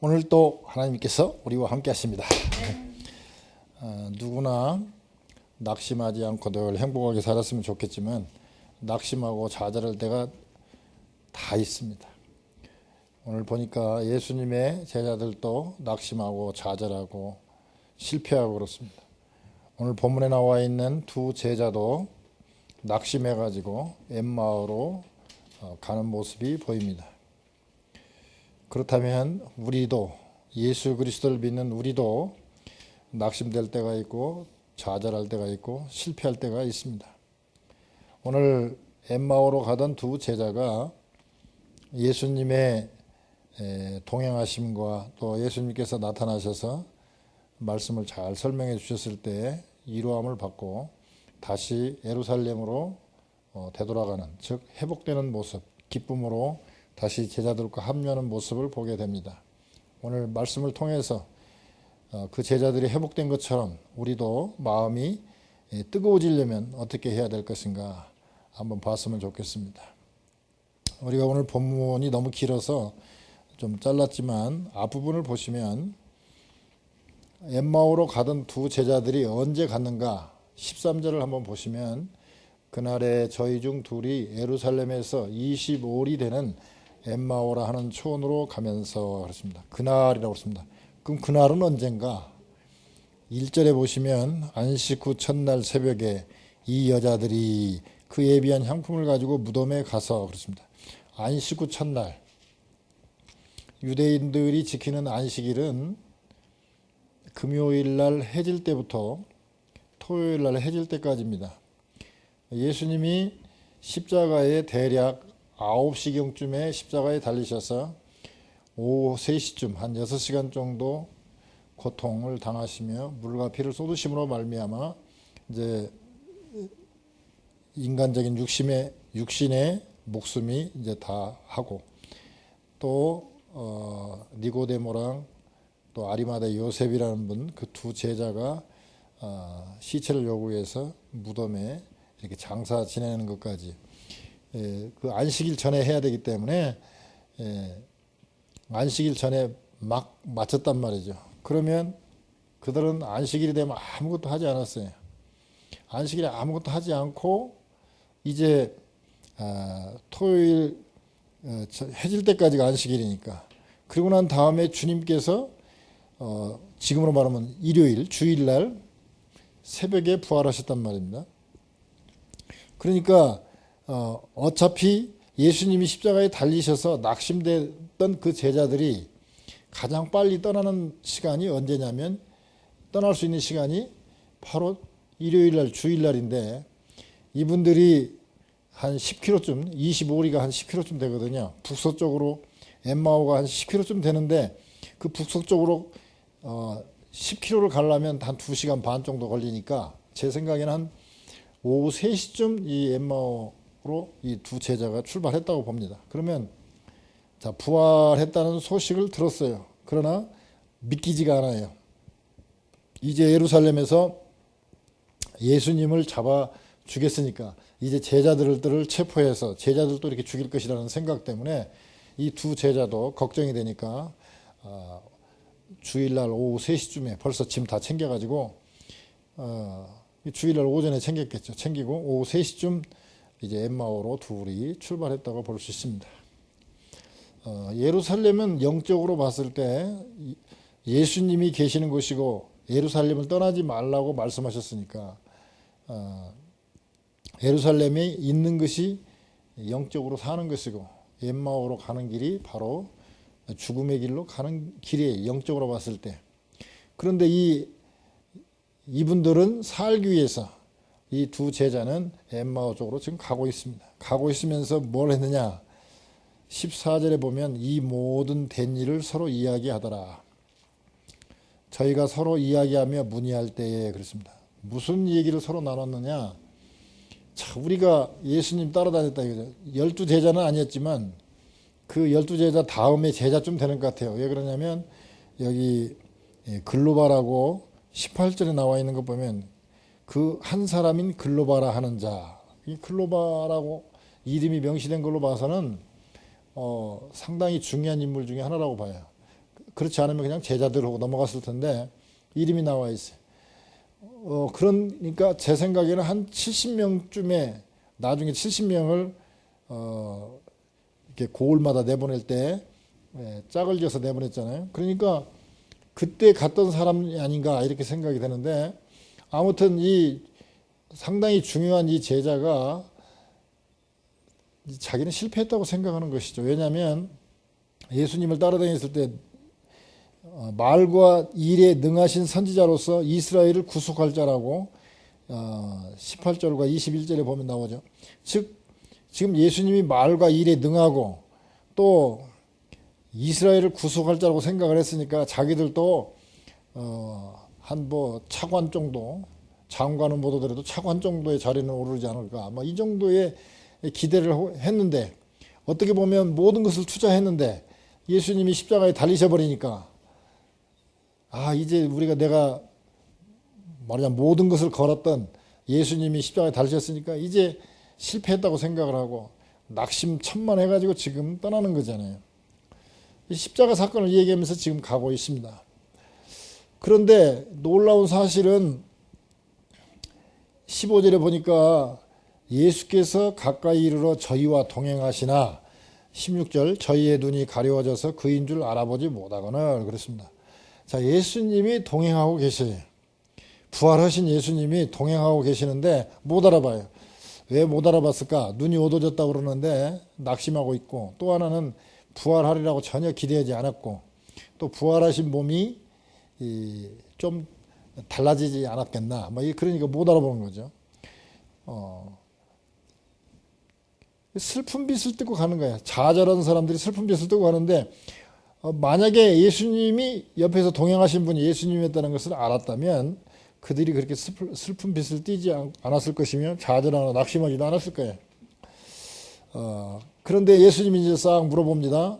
오늘 또 하나님께서 우리와 함께 하십니다. 누구나 낙심하지 않고 늘 행복하게 살았으면 좋겠지만 낙심하고 좌절할 때가 다 있습니다. 오늘 보니까 예수님의 제자들도 낙심하고 좌절하고 실패하고 그렇습니다. 오늘 본문에 나와 있는 두 제자도 낙심해가지고 엠마오로 가는 모습이 보입니다. 그렇다면 우리도 예수 그리스도를 믿는 우리도 낙심될 때가 있고 좌절할 때가 있고 실패할 때가 있습니다. 오늘 엠마오로 가던 두 제자가 예수님의 동행하심과 또 예수님께서 나타나셔서 말씀을 잘 설명해 주셨을 때 이루함을 받고 다시 예루살렘으로 되돌아가는, 즉 회복되는 모습, 기쁨으로 다시 제자들과 합류하는 모습을 보게 됩니다. 오늘 말씀을 통해서 그 제자들이 회복된 것처럼 우리도 마음이 뜨거워지려면 어떻게 해야 될 것인가 한번 봤으면 좋겠습니다. 우리가 오늘 본문이 너무 길어서 좀 잘랐지만 앞부분을 보시면 엠마오로 가던 두 제자들이 언제 갔는가 13절을 한번 보시면 그날에 저희 중 둘이 예루살렘에서 25일이 되는 엠마오라 하는 촌으로 가면서 그렇습니다. 그날이라고 그렇습니다. 그럼 그날은 언젠가? 1절에 보시면 안식 후 첫날 새벽에 이 여자들이 그 예비한 향품을 가지고 무덤에 가서 그렇습니다. 안식 후 첫날, 유대인들이 지키는 안식일은 금요일 날 해질 때부터 토요일 날 해질 때까지입니다. 예수님이 십자가에 대략 9시경쯤에 십자가에 달리셔서 오후 3시쯤 한 6시간 정도 고통을 당하시며 물과 피를 쏟으심으로 말미암아 이제 인간적인 육신의 목숨이 이제 다 하고 또 니고데모랑 또 아리마대 요셉이라는 분 그 두 제자가 시체를 요구해서 무덤에 이렇게 장사 지내는 것까지 그 안식일 전에 해야 되기 때문에 안식일 전에 막 마쳤단 말이죠. 그러면 그들은 안식일이 되면 아무것도 하지 않았어요. 안식일에 아무것도 하지 않고 이제 토요일 해질 때까지가 안식일이니까 그리고 난 다음에 주님께서 지금으로 말하면 일요일 주일날 새벽에 부활하셨단 말입니다. 그러니까 어차피 예수님이 십자가에 달리셔서 낙심됐던 그 제자들이 가장 빨리 떠나는 시간이 언제냐면 떠날 수 있는 시간이 바로 일요일날 주일날인데 이분들이 한 10km쯤 25리가 한 10km쯤 되거든요. 북서쪽으로 엠마오가 한 10km쯤 되는데 그 북서쪽으로 10km를 가려면 한 2시간 반 정도 걸리니까 제 생각에는 한 오후 3시쯤 이 엠마오로 이 두 제자가 출발했다고 봅니다. 그러면 자 부활했다는 소식을 들었어요. 그러나 믿기지가 않아요. 이제 예루살렘에서 예수님을 잡아 죽였으니까 이제 제자들을 체포해서 제자들도 이렇게 죽일 것이라는 생각 때문에 이 두 제자도 걱정이 되니까 주일날 오후 3시쯤에 벌써 짐 다 챙겨가지고 주일날 오전에 챙겼겠죠. 챙기고 오후 3시쯤 이제 엠마오로 둘이 출발했다고 볼 수 있습니다. 예루살렘은 영적으로 봤을 때 예수님이 계시는 곳이고 예루살렘을 떠나지 말라고 말씀하셨으니까 예루살렘에 있는 것이 영적으로 사는 것이고 엠마오로 가는 길이 바로 죽음의 길로 가는 길이에요. 영적으로 봤을 때. 그런데 이분들은 살기 위해서 이 두 제자는 엠마오 쪽으로 지금 가고 있습니다. 가고 있으면서 뭘 했느냐? 14절에 보면 이 모든 된 일을 서로 이야기하더라. 저희가 서로 이야기하며 문의할 때에 그렇습니다. 무슨 얘기를 서로 나눴느냐? 자, 우리가 예수님 따라다녔다 이거죠. 12제자는 아니었지만 그 12제자 다음에 제자쯤 되는 것 같아요. 왜 그러냐면 여기 글로바라고 18절에 나와 있는 거 보면 그 한 사람인 글로바라 하는 자, 이 글로바라고 이름이 명시된 걸로 봐서는 상당히 중요한 인물 중에 하나라고 봐요. 그렇지 않으면 그냥 제자들하고 넘어갔을 텐데 이름이 나와 있어요. 그러니까 제 생각에는 한 70명쯤에 나중에 70명을 이렇게 고을마다 내보낼 때 짝을 지어서 내보냈잖아요. 그러니까 그때 갔던 사람이 아닌가 이렇게 생각이 되는데 아무튼 이 상당히 중요한 이 제자가 자기는 실패했다고 생각하는 것이죠. 왜냐하면 예수님을 따라다녔을 때 말과 일에 능하신 선지자로서 이스라엘을 구속할 자라고 18절과 21절에 보면 나오죠. 즉 지금 예수님이 말과 일에 능하고 또 이스라엘을 구속할 자라고 생각을 했으니까 자기들도 한 뭐 차관 정도, 장관은 못 오더라도 차관 정도의 자리는 오르지 않을까, 이 정도의 기대를 했는데 어떻게 보면 모든 것을 투자했는데 예수님이 십자가에 달리셔 버리니까 이제 우리가 내가 말하자면 모든 것을 걸었던 예수님이 십자가에 달리셨으니까 이제 실패했다고 생각을 하고 낙심천만해가지고 지금 떠나는 거잖아요. 십자가 사건을 얘기하면서 지금 가고 있습니다. 그런데 놀라운 사실은 15절에 보니까 예수께서 가까이 이르러 저희와 동행하시나 16절 저희의 눈이 가려워져서 그인 줄 알아보지 못하거늘 그랬습니다. 자, 예수님이 동행하고 계셔요. 부활하신 예수님이 동행하고 계시는데 못 알아봐요. 왜 못 알아봤을까? 눈이 어두워졌다고 그러는데 낙심하고 있고, 또 하나는 부활하리라고 전혀 기대하지 않았고, 또 부활하신 몸이 좀 달라지지 않았겠나, 그러니까 못 알아보는 거죠. 슬픈 빛을 띠고 가는 거예요. 좌절한 사람들이 슬픈 빛을 띠고 가는데 만약에 예수님이 옆에서 동행하신 분이 예수님이었다는 것을 알았다면 그들이 그렇게 슬픈 빛을 띠지 않았을 것이며 좌절하거나 낙심하지도 않았을 거예요. 그런데 예수님이 이제 싹 물어봅니다.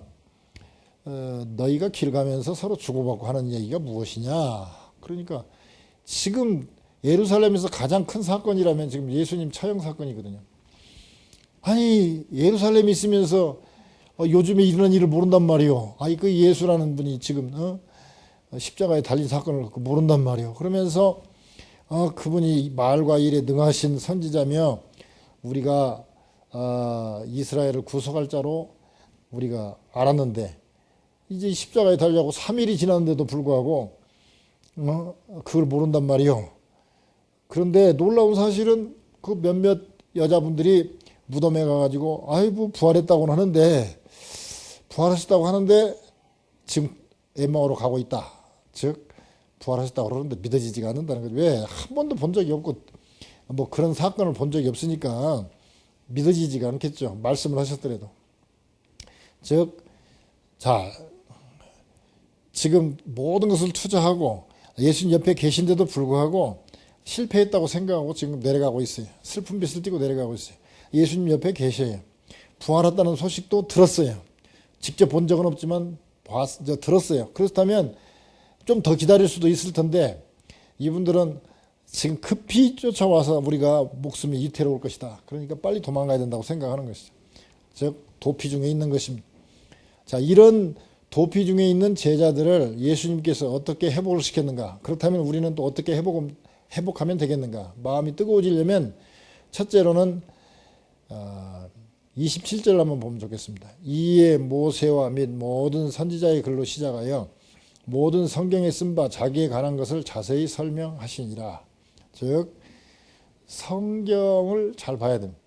너희가 길 가면서 서로 주고받고 하는 얘기가 무엇이냐. 그러니까 지금 예루살렘에서 가장 큰 사건이라면 지금 예수님 처형 사건이거든요. 아니 예루살렘에 있으면서 요즘에 이런 일을 모른단 말이요. 그 예수라는 분이 지금 십자가에 달린 사건을 모른단 말이요. 그러면서 그분이 말과 일에 능하신 선지자며 우리가 이스라엘을 구속할 자로 우리가 알았는데 이제 십자가에 달려고 3일이 지났는데도 불구하고 그걸 모른단 말이요. 그런데 놀라운 사실은 그 몇몇 여자분들이 무덤에 가가지고 아이고 부활했다고는 하는데 부활하셨다고 하는데 지금 엠마오로 가고 있다. 즉 부활하셨다고 그러는데 믿어지지가 않는다는 거죠. 왜? 한 번도 본 적이 없고 그런 사건을 본 적이 없으니까 믿어지지가 않겠죠. 말씀을 하셨더라도. 즉 지금 모든 것을 투자하고 예수님 옆에 계신데도 불구하고 실패했다고 생각하고 지금 내려가고 있어요. 슬픈 빛을 띠고 내려가고 있어요. 예수님 옆에 계셔요. 부활했다는 소식도 들었어요. 직접 본 적은 없지만 들었어요. 그렇다면 좀 더 기다릴 수도 있을 텐데 이분들은 지금 급히 쫓아와서 우리가 목숨이 위태로울 것이다. 그러니까 빨리 도망가야 된다고 생각하는 것이죠. 즉 도피 중에 있는 것입니다. 자, 이런 도피 중에 있는 제자들을 예수님께서 어떻게 회복을 시켰는가? 그렇다면 우리는 또 어떻게 회복하면 되겠는가? 마음이 뜨거워지려면 첫째로는 27절 한번 보면 좋겠습니다. 이에 모세와 및 모든 선지자의 글로 시작하여 모든 성경에 쓴 바 자기에 관한 것을 자세히 설명하시니라. 즉 성경을 잘 봐야 됩니다.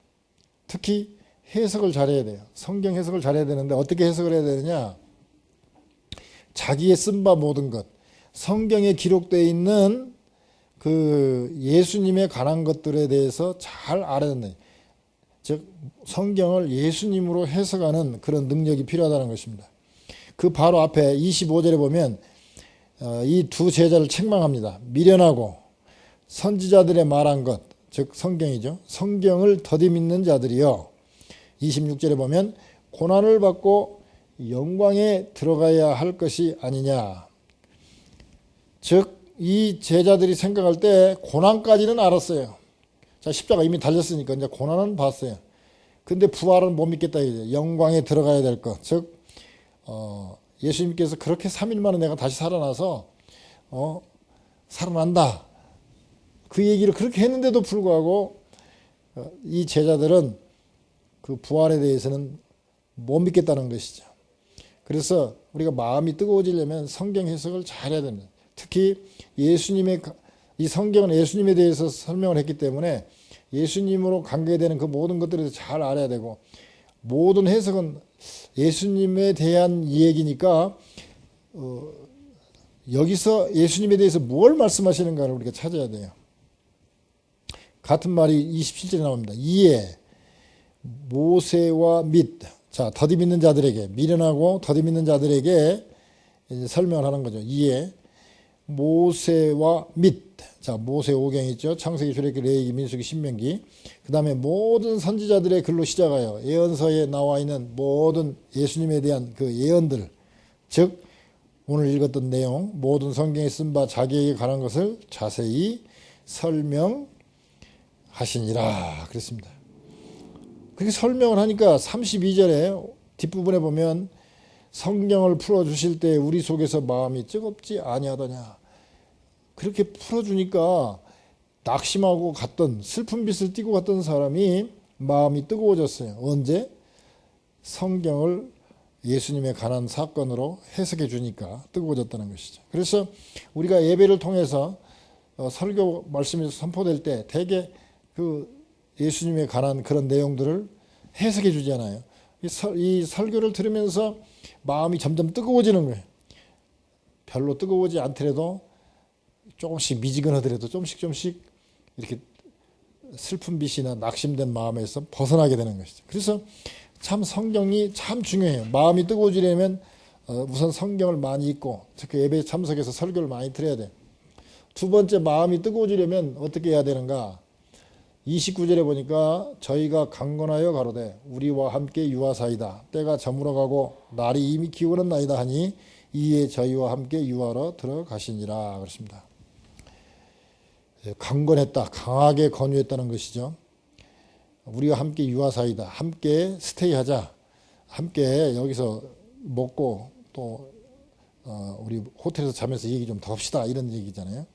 특히 해석을 잘해야 돼요. 성경 해석을 잘해야 되는데 어떻게 해석을 해야 되느냐? 자기의 쓴 바 모든 것, 성경에 기록되어 있는 그 예수님에 관한 것들에 대해서 잘 알아야 된다. 즉 성경을 예수님으로 해석하는 그런 능력이 필요하다는 것입니다. 그 바로 앞에 25절에 보면 이 두 제자를 책망합니다. 미련하고 선지자들의 말한 것, 즉 성경이죠. 성경을 더디 믿는 자들이요. 26절에 보면 고난을 받고 영광에 들어가야 할 것이 아니냐. 즉 이 제자들이 생각할 때 고난까지는 알았어요. 자, 십자가 이미 달렸으니까 이제 고난은 봤어요. 근데 부활은 못 믿겠다 이제 영광에 들어가야 될 것. 즉 예수님께서 그렇게 3일 만에 내가 다시 살아나서 살아난다. 그 얘기를 그렇게 했는데도 불구하고 이 제자들은 그 부활에 대해서는 못 믿겠다는 것이죠. 그래서 우리가 마음이 뜨거워지려면 성경 해석을 잘해야 됩니다. 특히 이 성경은 예수님에 대해서 설명을 했기 때문에 예수님으로 관계되는 그 모든 것들에 대해서 잘 알아야 되고, 모든 해석은 예수님에 대한 이야기니까 여기서 예수님에 대해서 뭘 말씀하시는가를 우리가 찾아야 돼요. 같은 말이 27절에 나옵니다. 이에 모세와 자, 더디 믿는 자들에게, 미련하고 더디 믿는 자들에게 이제 설명을 하는 거죠. 이에 모세와 자, 모세 오경 있죠. 창세기, 출애굽기, 레위기, 민수기, 신명기. 그 다음에 모든 선지자들의 글로 시작하여 예언서에 나와 있는 모든 예수님에 대한 그 예언들, 즉 오늘 읽었던 내용, 모든 성경에 쓴 바 자기에게 관한 것을 자세히 설명하시니라 그랬습니다. 그렇게 설명을 하니까 32절에 뒷부분에 보면 성경을 풀어주실 때 우리 속에서 마음이 뜨겁지 아니하더냐. 그렇게 풀어주니까 낙심하고 갔던, 슬픈 빛을 띠고 갔던 사람이 마음이 뜨거워졌어요. 언제? 성경을 예수님에 관한 사건으로 해석해 주니까 뜨거워졌다는 것이죠. 그래서 우리가 예배를 통해서 설교 말씀이 선포될 때 대개 그 예수님에 관한 그런 내용들을 해석해 주잖아요. 이 설교를 들으면서 마음이 점점 뜨거워지는 거예요. 별로 뜨거워지지 않더라도 조금씩 미지근하더라도 조금씩 이렇게 슬픈 빛이나 낙심된 마음에서 벗어나게 되는 것이죠. 그래서 참 성경이 참 중요해요. 마음이 뜨거워지려면 우선 성경을 많이 읽고 특히 예배에 참석해서 설교를 많이 들어야 돼요. 두 번째, 마음이 뜨거워지려면 어떻게 해야 되는가? 29절에 보니까 저희가 강건하여 가로되 우리와 함께 유하사이다. 때가 저물어가고 날이 이미 기울은 나이다 하니 이에 저희와 함께 유하러 들어가시니라 그렇습니다. 강건했다. 강하게 권유했다는 것이죠. 우리와 함께 유하사이다. 함께 스테이하자. 함께 여기서 먹고 또 우리 호텔에서 자면서 얘기 좀 더 합시다. 이런 얘기잖아요.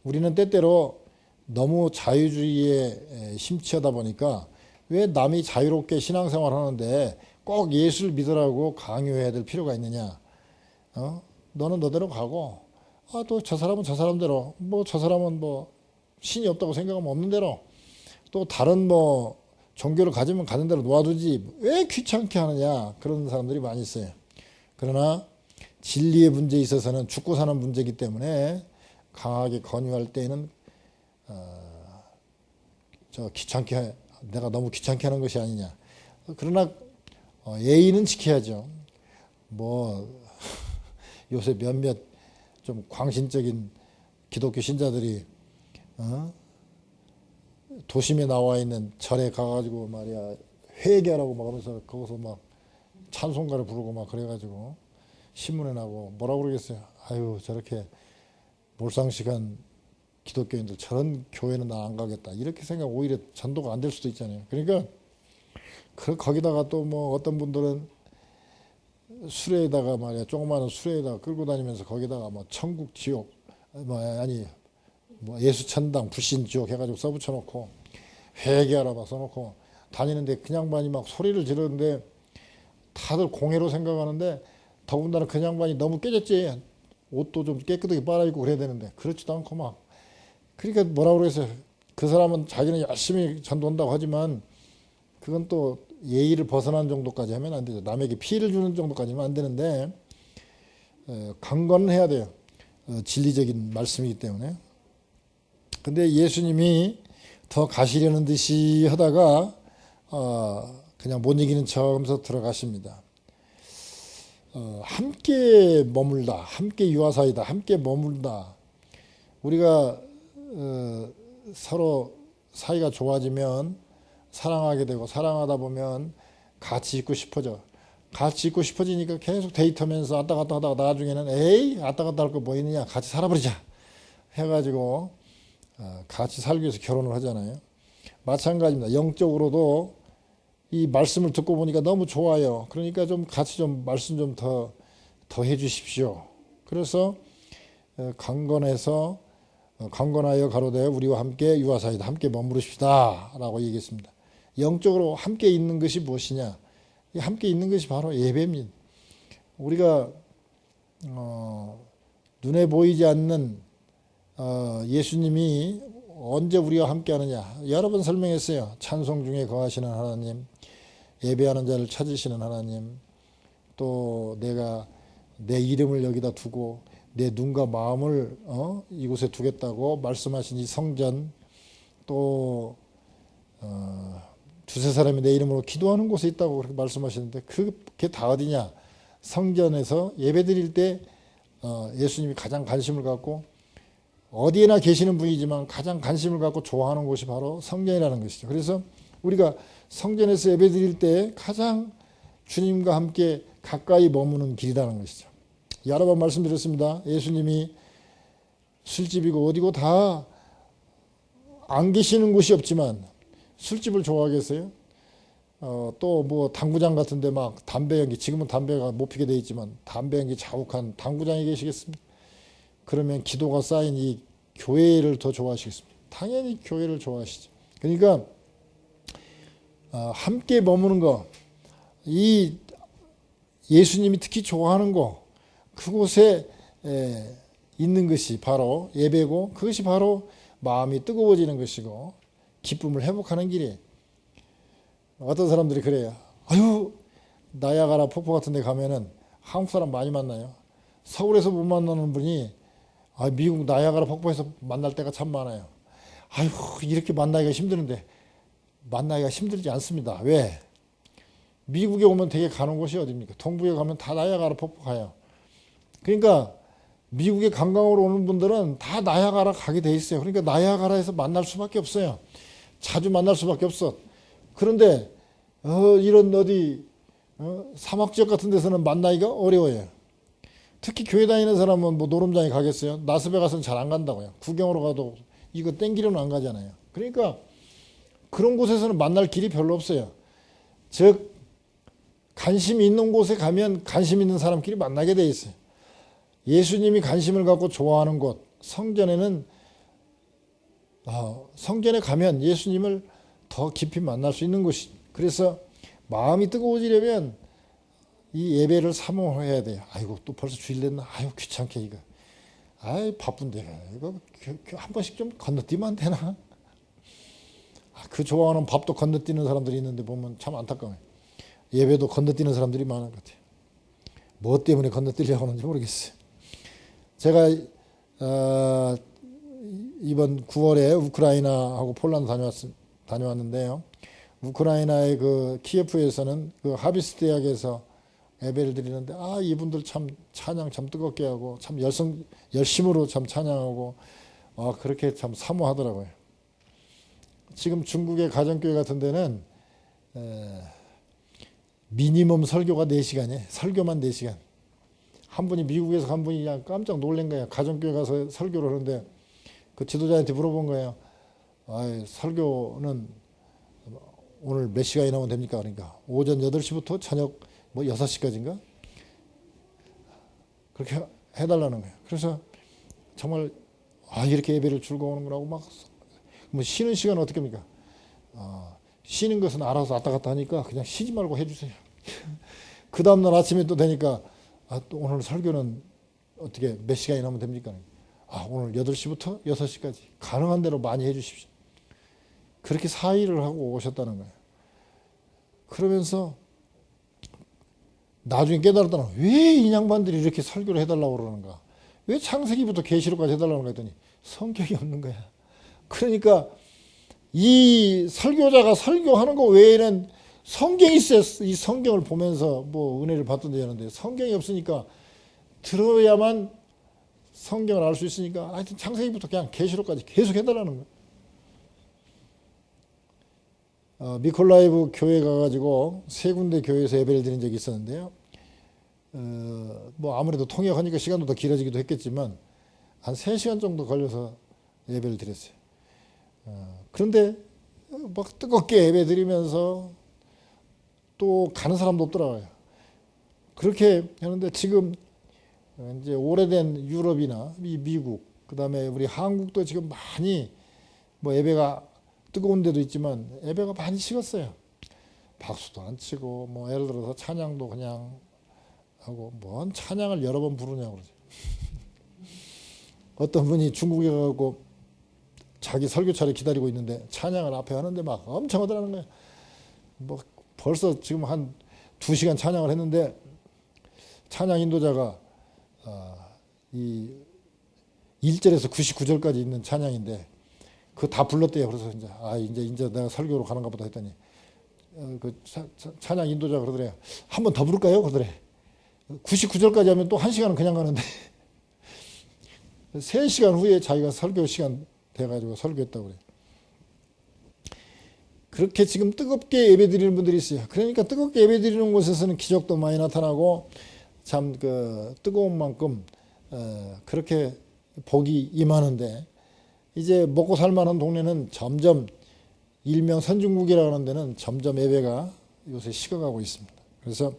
우리는 때때로 너무 자유주의에 심취하다 보니까 왜 남이 자유롭게 신앙생활 하는데 꼭 예수를 믿으라고 강요해야 될 필요가 있느냐. 너는 너대로 가고 또 저 사람은 저 사람대로 저 사람은 신이 없다고 생각하면 없는 대로 또 다른 종교를 가지면 가는 대로 놓아두지 왜 귀찮게 하느냐. 그런 사람들이 많이 있어요. 그러나 진리의 문제에 있어서는 죽고 사는 문제이기 때문에 강하게 권유할 때에는 내가 너무 귀찮게 하는 것이 아니냐. 그러나 예의는 지켜야죠. 요새 몇몇 좀 광신적인 기독교 신자들이 도심에 나와 있는 절에 가가지고 말이야 회개하라고 막 하면서 거기서 막 찬송가를 부르고 막 그래가지고 신문에 나고 뭐라고 그러겠어요. 아유, 저렇게 몰상식한 기독교인들 저런 교회는 나 안 가겠다 이렇게 생각, 오히려 전도가 안 될 수도 있잖아요. 그러니까 거기다가 또 어떤 분들은 수레에다가 말이야 조그마한 수레에다가 끌고 다니면서 거기다가 천국 지옥 예수 천당 불신 지옥 해가지고 써붙여 놓고 회개하라 막 써놓고 다니는데 그 양반이 막 소리를 지르는데 다들 공회로 생각하는데 더군다나 그 양반이 너무 깨졌지. 옷도 좀 깨끗하게 빨아입고 그래야 되는데 그렇지도 않고 막. 그러니까 뭐라고 그러겠어요. 그 사람은 자기는 열심히 전도한다고 하지만 그건 또 예의를 벗어난 정도까지 하면 안 되죠. 남에게 피해를 주는 정도까지는 안 되는데 강건은 해야 돼요. 진리적인 말씀이기 때문에. 근데 예수님이 더 가시려는 듯이 하다가 그냥 못 이기는 척하면서 들어가십니다. 함께 머물다, 함께 유하사이다, 함께 머물다. 우리가 서로 사이가 좋아지면 사랑하게 되고 사랑하다 보면 같이 있고 싶어져. 같이 있고 싶어지니까 계속 데이트하면서 왔다 갔다 하다가 나중에는 에이 왔다 갔다 할 거 뭐 있느냐, 같이 살아버리자 해가지고 같이 살기 위해서 결혼을 하잖아요. 마찬가지입니다. 영적으로도 이 말씀을 듣고 보니까 너무 좋아요. 그러니까 좀 같이 좀 말씀 좀 더 해주십시오. 그래서 강건해서 강건하여 가로되 우리와 함께 유아사이다 함께 머무르십시다 라고 얘기했습니다. 영적으로 함께 있는 것이 무엇이냐? 이 함께 있는 것이 바로 예배입니다. 우리가 눈에 보이지 않는 예수님이 언제 우리와 함께 하느냐? 여러 번 설명했어요. 찬송 중에 거하시는 하나님, 예배하는 자를 찾으시는 하나님, 또 내가 내 이름을 여기다 두고 내 눈과 마음을 이곳에 두겠다고 말씀하신 이 성전, 또 두세 사람이 내 이름으로 기도하는 곳에 있다고 그렇게 말씀하시는데 그게 다 어디냐? 성전에서 예배드릴 때 예수님이 가장 관심을 갖고 어디에나 계시는 분이지만 가장 관심을 갖고 좋아하는 곳이 바로 성전이라는 것이죠. 그래서 우리가 성전에서 예배드릴 때 가장 주님과 함께 가까이 머무는 길이라는 것이죠. 여러 번 말씀드렸습니다. 예수님이 술집이고 어디고 다 안 계시는 곳이 없지만 술집을 좋아하겠어요? 또 뭐 당구장 같은데 막 담배 연기, 지금은 담배가 못 피게 돼 있지만 담배 연기 자욱한 당구장에 계시겠습니까? 그러면 기도가 쌓인 이 교회를 더 좋아하시겠습니까? 당연히 교회를 좋아하시죠. 그러니까 함께 머무는 거, 이 예수님이 특히 좋아하는 곳, 그곳에 있는 것이 바로 예배고, 그것이 바로 마음이 뜨거워지는 것이고 기쁨을 회복하는 길이에요. 어떤 사람들이 그래요. 아유, 나야가라 폭포 같은 데 가면은 한국 사람 많이 만나요. 서울에서 못 만나는 분이 미국 나야가라 폭포에서 만날 때가 참 많아요. 아유, 이렇게 만나기가 힘드는데 만나기가 힘들지 않습니다. 왜? 미국에 오면 되게 가는 곳이 어디입니까? 동부에 가면 다 나야가라 폭포 가요. 그러니까 미국에 관광으로 오는 분들은 다 나야가라 가게 돼 있어요. 그러니까 나야가라에서 만날 수밖에 없어요. 자주 만날 수밖에 없어. 그런데 이런 어디 사막 지역 같은 데서는 만나기가 어려워요. 특히 교회 다니는 사람은 뭐 노름장에 가겠어요? 라스베가스는 잘 안 간다고요. 구경으로 가도 이거 땡기려는 안 가잖아요. 그러니까 그런 곳에서는 만날 길이 별로 없어요. 즉 관심이 있는 곳에 가면 관심 있는 사람끼리 만나게 돼 있어요. 예수님이 관심을 갖고 좋아하는 곳, 성전에는 성전에 가면 예수님을 더 깊이 만날 수 있는 곳이. 그래서 마음이 뜨거워지려면 이 예배를 사모해야 돼요. 아이고 또 벌써 주일 됐나? 아이고 귀찮게 이거. 아이 바쁜데 이거 한 번씩 좀 건너뛰면 안 되나? 그 좋아하는 밥도 건너뛰는 사람들이 있는데 보면 참 안타까워요. 예배도 건너뛰는 사람들이 많은 것 같아요. 뭐 때문에 건너뛰려고 하는지 모르겠어요. 제가 이번 9월에 우크라이나하고 폴란드 다녀왔는데요. 우크라이나의 그 키예프에서는 그 하비스 대학에서 예배를 드리는데 이분들 참 찬양 참 뜨겁게 하고 참 열심으로 참 찬양하고 그렇게 참 사모하더라고요. 지금 중국의 가정교회 같은 데는 미니멈 설교가 4시간이에요. 설교만 4시간. 한 분이 미국에서 한 분이 그냥 깜짝 놀란 거예요. 가정교회 가서 설교를 하는데 그 지도자한테 물어본 거예요. 설교는 오늘 몇 시간이나 하면 됩니까? 그러니까 오전 8시부터 저녁 뭐 6시까지인가? 그렇게 해달라는 거예요. 그래서 정말 이렇게 예배를 즐거워하는구나 막 뭐 쉬는 시간은 어떻게 합니까? 쉬는 것은 알아서 왔다 갔다 하니까 그냥 쉬지 말고 해주세요. 그 다음날 아침에 또 되니까 또 오늘 설교는 어떻게 몇 시간이나 하면 됩니까? 오늘 8시부터 6시까지 가능한 대로 많이 해주십시오. 그렇게 사의를 하고 오셨다는 거예요. 그러면서 나중에 깨달았다는 거예요. 왜 이 양반들이 이렇게 설교를 해달라고 그러는가? 왜 창세기부터 계시록까지 해달라고 했더니 성경이 없는 거야. 그러니까 이 설교자가 설교하는 거 외에는 성경이 있어야 이 성경을 보면서 뭐 은혜를 받던데 하는데 성경이 없으니까 들어야만 성경을 알 수 있으니까 하여튼 창세기부터 그냥 계시록까지 계속 해달라는 거예요. 미콜라이브 교회 가가지고 3군데 교회에서 예배를 드린 적이 있었는데요. 뭐 아무래도 통역하니까 시간도 더 길어지기도 했겠지만 한 3시간 정도 걸려서 예배를 드렸어요. 그런데 막 뜨겁게 예배 드리면서 또 가는 사람도 없더라고요. 그렇게 하는데 지금 이제 오래된 유럽이나 미국, 그 다음에 우리 한국도 지금 많이 뭐 예배가 뜨거운 데도 있지만 예배가 많이 식었어요. 박수도 안 치고 뭐 예를 들어서 찬양도 그냥 하고 뭔 찬양을 여러 번 부르냐고 그러죠. 어떤 분이 중국에 가고 자기 설교차례 기다리고 있는데 찬양을 앞에 하는데 막 엄청 하더라는 거예요. 뭐 벌써 지금 한 2시간 찬양을 했는데 찬양 인도자가 이 1절에서 99절까지 있는 찬양인데 그거 다 불렀대요. 그래서 이제 내가 설교로 가는가 보다 했더니 그 찬양 인도자 그러더래요. 한 번 더 부를까요? 그러더래. 99절까지 하면 또 1시간은 그냥 가는데 3시간 후에 자기가 설교 시간 돼가지고 설교했다고 그래요. 그렇게 지금 뜨겁게 예배 드리는 분들이 있어요. 그러니까 뜨겁게 예배 드리는 곳에서는 기적도 많이 나타나고 참 그 뜨거운 만큼 그렇게 복이 임하는데 이제 먹고 살만한 동네는 점점 일명 선진국이라고 하는 데는 점점 예배가 요새 식어가고 있습니다. 그래서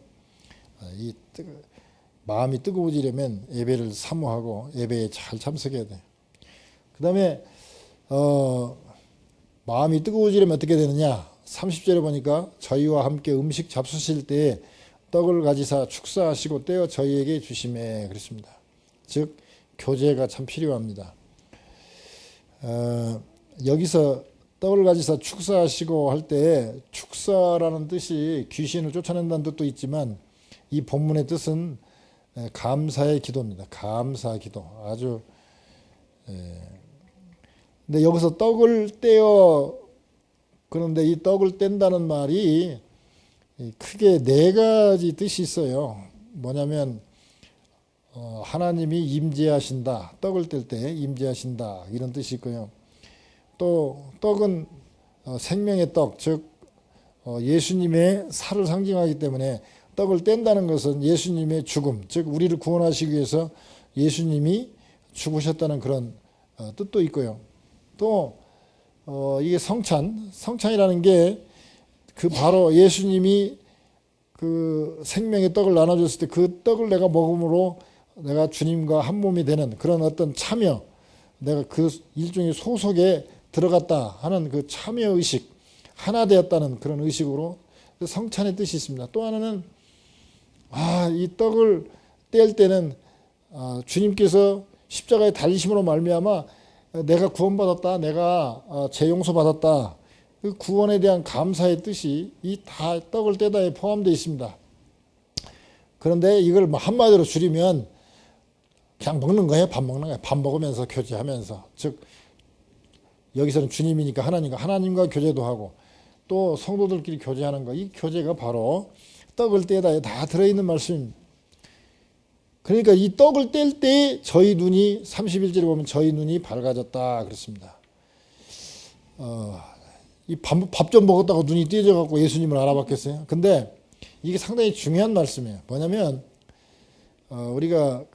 마음이 뜨거워지려면 예배를 사모하고 예배에 잘 참석해야 돼요. 그 다음에 마음이 뜨거워지려면 어떻게 되느냐. 30절에 보니까 저희와 함께 음식 잡수실 때에 떡을 가지사 축사하시고 떼어 저희에게 주시매 그랬습니다. 즉 교제가 참 필요합니다. 여기서 떡을 가지사 축사하시고 할 때 축사라는 뜻이 귀신을 쫓아낸다는 뜻도 있지만 이 본문의 뜻은 감사의 기도입니다. 감사 기도. 아주 근데 여기서 떡을 떼어 그런데 이 떡을 뗀다는 말이 크게 4가지 뜻이 있어요. 뭐냐면 하나님이 임재하신다. 떡을 뗄 때 임재하신다. 이런 뜻이 있고요. 또 떡은 생명의 떡, 즉 예수님의 살을 상징하기 때문에 떡을 뗀다는 것은 예수님의 죽음, 즉 우리를 구원하시기 위해서 예수님이 죽으셨다는 그런 뜻도 있고요. 또 이게 성찬이라는 게 그 바로 예수님이 그 생명의 떡을 나눠줬을 때 그 떡을 내가 먹음으로 내가 주님과 한 몸이 되는 그런 어떤 참여, 내가 그 일종의 소속에 들어갔다 하는 그 참여 의식, 하나 되었다는 그런 의식으로 성찬의 뜻이 있습니다. 또 하나는 이 떡을 뗄 때는 주님께서 십자가에 달리심으로 말미암아 내가 구원받았다, 내가 재용서받았다, 그 구원에 대한 감사의 뜻이 이 다 떡을 떼다에 포함되어 있습니다. 그런데 이걸 한마디로 줄이면 그냥 먹는 거예요. 밥 먹는 거예요. 밥 먹으면서 교제하면서, 즉 여기서는 주님이니까 하나님과 교제도 하고 또 성도들끼리 교제하는 거, 이 교제가 바로 떡을 떼다에 다 들어있는 말씀입니다. 그러니까 이 떡을 뗄 때 저희 눈이 31절에 보면 저희 눈이 밝아졌다 그렇습니다. 이 밥 좀 먹었다고 눈이 띄어져 갖고 예수님을 알아봤겠어요? 근데 이게 상당히 중요한 말씀이에요. 뭐냐면 우리가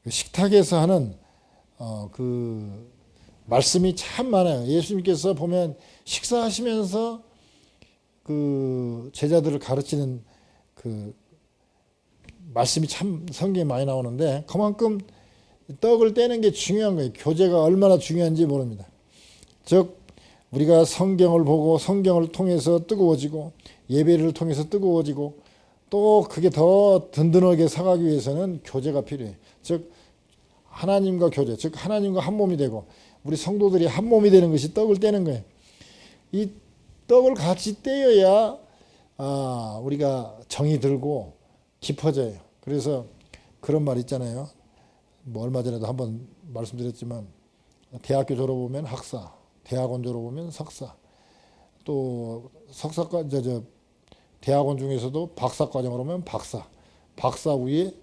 식탁에서 하는 그 말씀이 참 많아요. 예수님께서 보면 식사하시면서 그 제자들을 가르치는 그 말씀이 참 성경에 많이 나오는데 그만큼 떡을 떼는 게 중요한 거예요. 교제가 얼마나 중요한지 모릅니다. 즉 우리가 성경을 보고 성경을 통해서 뜨거워지고 예배를 통해서 뜨거워지고 또 그게 더 든든하게 살아가기 위해서는 교제가 필요해요. 즉 하나님과 교제, 즉 하나님과 한 몸이 되고 우리 성도들이 한 몸이 되는 것이 떡을 떼는 거예요. 이 떡을 같이 떼어야 우리가 정이 들고 깊어져요. 그래서 그런 말 있잖아요. 뭐 얼마 전에도 한번 말씀드렸지만 대학교 졸업하면 학사, 대학원 졸업하면 석사, 또 석사과 대학원 중에서도 박사과정을 하면 박사, 박사 위에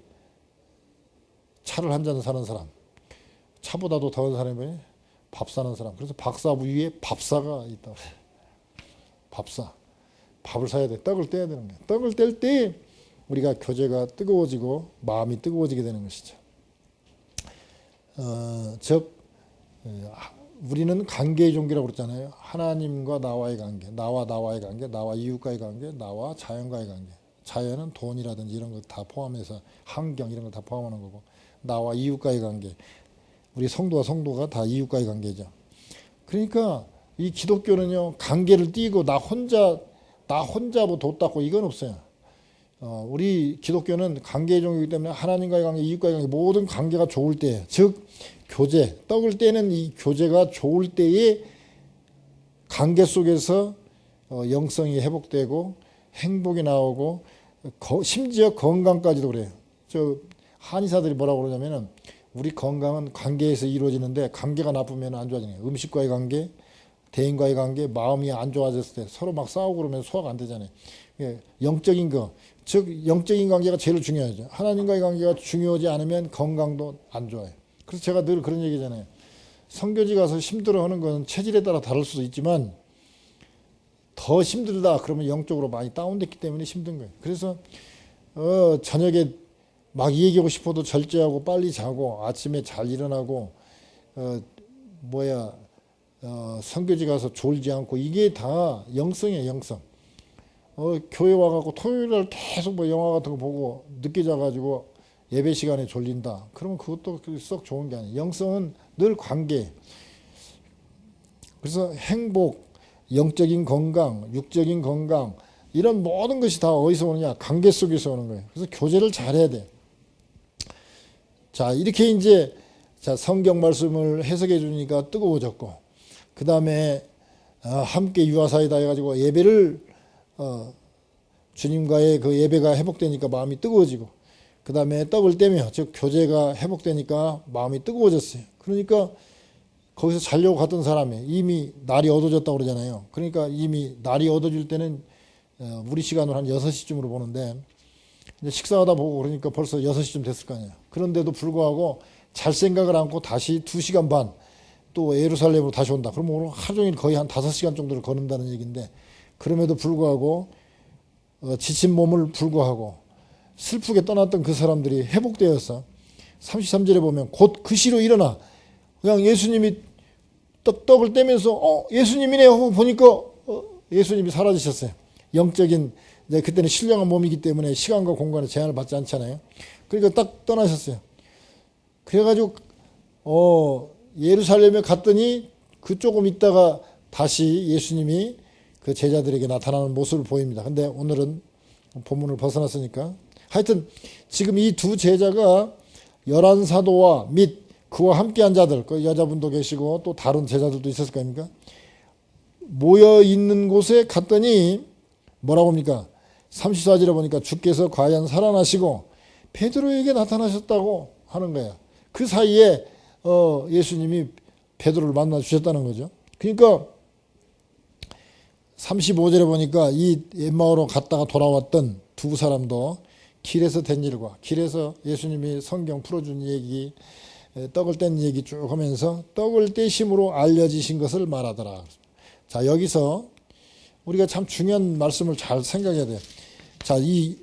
차를 한 잔 사는 사람, 차보다도 더한 사람이 밥 사는 사람. 그래서 박사 위에 밥사가 있다. 밥사, 밥을 사야 돼. 떡을 떼야 되는 거예요. 떡을 뗄 때 우리가 교제가 뜨거워지고 마음이 뜨거워지게 되는 것이죠. 즉 우리는 관계의 종교라고 그랬잖아요. 하나님과 나와의 관계, 나와의 관계, 나와 이웃과의 관계, 나와 자연과의 관계. 자연은 돈이라든지 이런 거 다 포함해서 환경 이런 거 다 포함하는 거고, 나와 이웃과의 관계. 우리 성도와 성도가 다 이웃과의 관계죠. 그러니까 이 기독교는요, 관계를 띄고 나 혼자 뭐 도 닦고 이건 없어요. 우리 기독교는 관계의 종교이기 때문에 하나님과의 관계, 이웃과의 관계, 모든 관계가 좋을 때, 즉 교제, 떡을 떼는 이 교제가 좋을 때에 관계 속에서 영성이 회복되고 행복이 나오고 심지어 건강까지도 그래요. 저 한의사들이 뭐라고 그러냐면은 우리 건강은 관계에서 이루어지는데 관계가 나쁘면 안 좋아지네요. 음식과의 관계, 대인과의 관계, 마음이 안 좋아졌을 때 서로 막 싸우고 그러면 소화가 안 되잖아요. 영적인 거, 즉 영적인 관계가 제일 중요하죠. 하나님과의 관계가 중요하지 않으면 건강도 안 좋아요. 그래서 제가 늘 그런 얘기잖아요. 선교지 가서 힘들어하는 건 체질에 따라 다를 수도 있지만 더 힘들다 그러면 영적으로 많이 다운됐기 때문에 힘든 거예요. 그래서 저녁에 막 얘기하고 싶어도 절제하고 빨리 자고 아침에 잘 일어나고 선교지 가서 졸지 않고 이게 다 영성이에요. 영성. 교회 와갖고 토요일날 계속 뭐 영화 같은 거 보고 늦게 자가지고 예배 시간에 졸린다. 그러면 그것도 썩 좋은 게 아니에요. 영성은 늘 관계. 그래서 행복, 영적인 건강, 육적인 건강 이런 모든 것이 다 어디서 오느냐? 관계 속에서 오는 거예요. 그래서 교제를 잘해야 돼요. 자, 이렇게 이제 성경 말씀을 해석해 주니까 뜨거워졌고, 그 다음에 함께 유아사이다 해가지고 예배를 주님과의 그 예배가 회복되니까 마음이 뜨거워지고, 그 다음에 떡을 떼며 즉 교제가 회복되니까 마음이 뜨거워졌어요. 그러니까 거기서 자려고 갔던 사람이 이미 날이 어두워졌다고 그러잖아요. 그러니까 이미 날이 어두워질 때는 우리 시간으로 한 6시쯤으로 보는데 이제 식사하다 보고 그러니까 벌써 6시쯤 됐을 거 아니에요. 그런데도 불구하고 잘 생각을 않고 다시 2시간 반 또 예루살렘으로 다시 온다. 그러면 오늘 하루 종일 거의 한 5시간 정도를 걸은다는 얘기인데, 그럼에도 불구하고 지친 몸을 불구하고 슬프게 떠났던 그 사람들이 회복되어서 33절에 보면 곧 그 시로 일어나 그냥 예수님이 떡을 떼면서 예수님이네 하고 보니까 예수님이 사라지셨어요. 영적인 이제 그때는 신령한 몸이기 때문에 시간과 공간에 제한을 받지 않잖아요. 그러니까 딱 떠나셨어요. 그래가지고 예루살렘에 갔더니 그 조금 있다가 다시 예수님이 그 제자들에게 나타나는 모습을 보입니다. 근데 오늘은 본문을 벗어났으니까 하여튼 지금 이 두 제자가 11사도와 및 그와 함께한 자들, 그 여자분도 계시고 또 다른 제자들도 있었을 거 아닙니까? 모여 있는 곳에 갔더니 뭐라고 합니까? 34절에 보니까 주께서 과연 살아나시고 베드로에게 나타나셨다고 하는 거예요. 그 사이에 예수님이 베드로를 만나 주셨다는 거죠. 그러니까 35절에 보니까 이 엠마오로 갔다가 돌아왔던 두 사람도 길에서 된 일과 길에서 예수님이 성경 풀어준 얘기, 떡을 뗀 얘기 쭉 하면서 떡을 떼심으로 알려지신 것을 말하더라. 자, 여기서 우리가 참 중요한 말씀을 잘 생각해야 돼요. 자, 이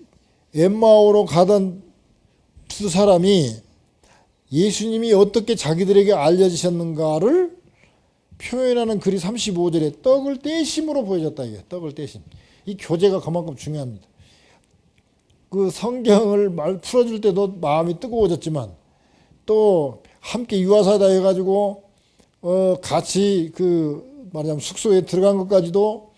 엠마오로 가던 두 사람이 예수님이 어떻게 자기들에게 알려지셨는가를 표현하는 글이 35절에 떡을 떼심으로 보여졌다. 이게 떡을 떼심. 이 교제가 그만큼 중요합니다. 그 성경을 풀어줄 때도 마음이 뜨거워졌지만 또 함께 유아사다 해가지고 같이 말하자면 숙소에 들어간 것까지도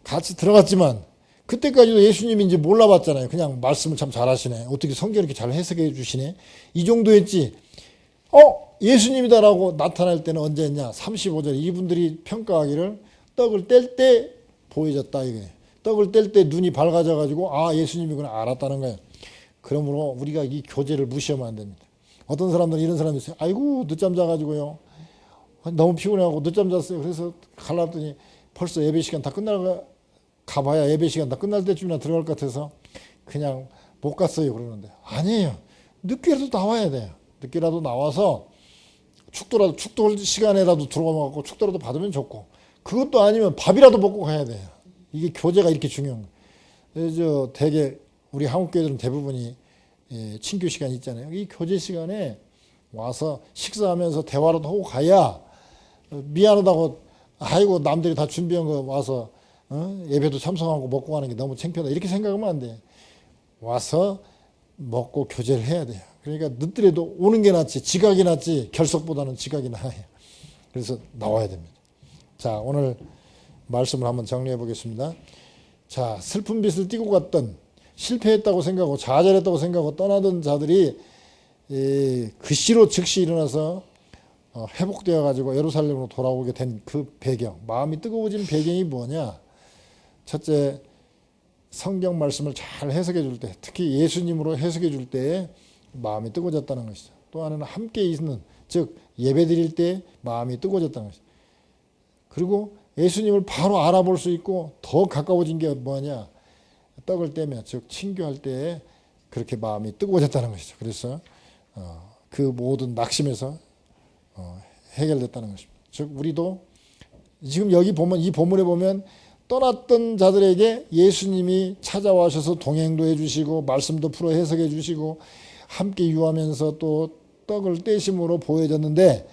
같이 들어갔지만 그때까지도 예수님이 이제 몰라봤잖아요. 그냥 말씀을 참 잘하시네. 어떻게 성경 이렇게 잘 해석해 주시네. 이 정도 했지. 예수님이다라고 나타날 때는 언제였냐? 35절. 이분들이 평가하기를 떡을 뗄 때 보여졌다 이거예요. 떡을 뗄 때 눈이 밝아져가지고 예수님이구나 알았다는 거예요. 그러므로 우리가 이 교제를 무시하면 안 됩니다. 어떤 사람들은 이런 사람이 있어요. 아이고 늦잠 자가지고요. 너무 피곤해하고 늦잠 잤어요. 그래서 갈랐더니 벌써 예배 시간 다 가봐야 예배 시간 다 끝날 때쯤이나 들어갈 것 같아서 그냥 못 갔어요 그러는데 아니에요. 늦게라도 나와야 돼요. 늦게라도 나와서 축도 시간에라도 들어가고 축도라도 받으면 좋고, 그것도 아니면 밥이라도 먹고 가야 돼요. 이게 교제가 이렇게 중요한 거예요. 대개 우리 한국교회들은 대부분이 친교 시간이 있잖아요. 이 교제 시간에 와서 식사하면서 대화라도 하고 가야 미안하다고 아이고 남들이 다 준비한 거 와서 예배도 참석하고 먹고 가는 게 너무 창피하다 이렇게 생각하면 안 돼. 와서 먹고 교제를 해야 돼요. 그러니까 늦더라도 오는 게 낫지 지각이 낫지 결석보다는 지각이 나아요. 그래서 나와야 됩니다. 자, 오늘 말씀을 한번 정리해 보겠습니다. 자, 슬픈 빛을 띠고 갔던 실패했다고 생각하고 좌절했다고 생각하고 떠나던 자들이 그 시로 즉시 일어나서 회복되어 가지고 예루살렘으로 돌아오게 된 그 배경, 마음이 뜨거워진 배경이 뭐냐? 첫째, 성경 말씀을 잘 해석해 줄 때, 특히 예수님으로 해석해 줄 때에 마음이 뜨거워졌다는 것이죠. 또 하나는 함께 있는, 즉 예배 드릴 때 마음이 뜨거워졌다는 것이죠. 그리고 예수님을 바로 알아볼 수 있고 더 가까워진 게 뭐냐? 떡을 떼며, 즉 친교할 때에 그렇게 마음이 뜨거워졌다는 것이죠. 그래서 그 모든 낙심에서 해결됐다는 것입니다. 즉 우리도 지금 여기 보면 이 본문에 보면 떠났던 자들에게 예수님이 찾아와셔서 동행도 해주시고 말씀도 풀어 해석해 주시고 함께 유하면서 또 떡을 떼심으로 보여졌는데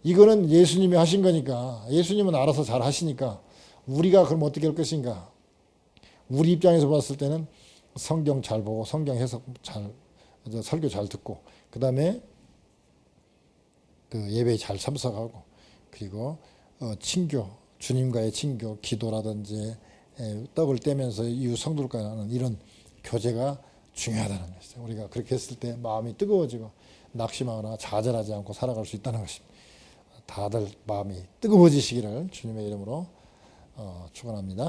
이거는 예수님이 하신 거니까 예수님은 알아서 잘 하시니까 우리가 그럼 어떻게 할 것인가? 우리 입장에서 봤을 때는 성경 잘 보고 성경 해석 잘 설교 잘 듣고 그 다음에 그 예배에 잘 참석하고 그리고 친교 주님과의 친교 기도라든지 떡을 떼면서 이웃 성도들과 하는 이런 교제가 중요하다는 것이죠. 우리가 그렇게 했을 때 마음이 뜨거워지고 낙심하거나 좌절하지 않고 살아갈 수 있다는 것입니다. 다들 마음이 뜨거워지시기를 주님의 이름으로 축원합니다.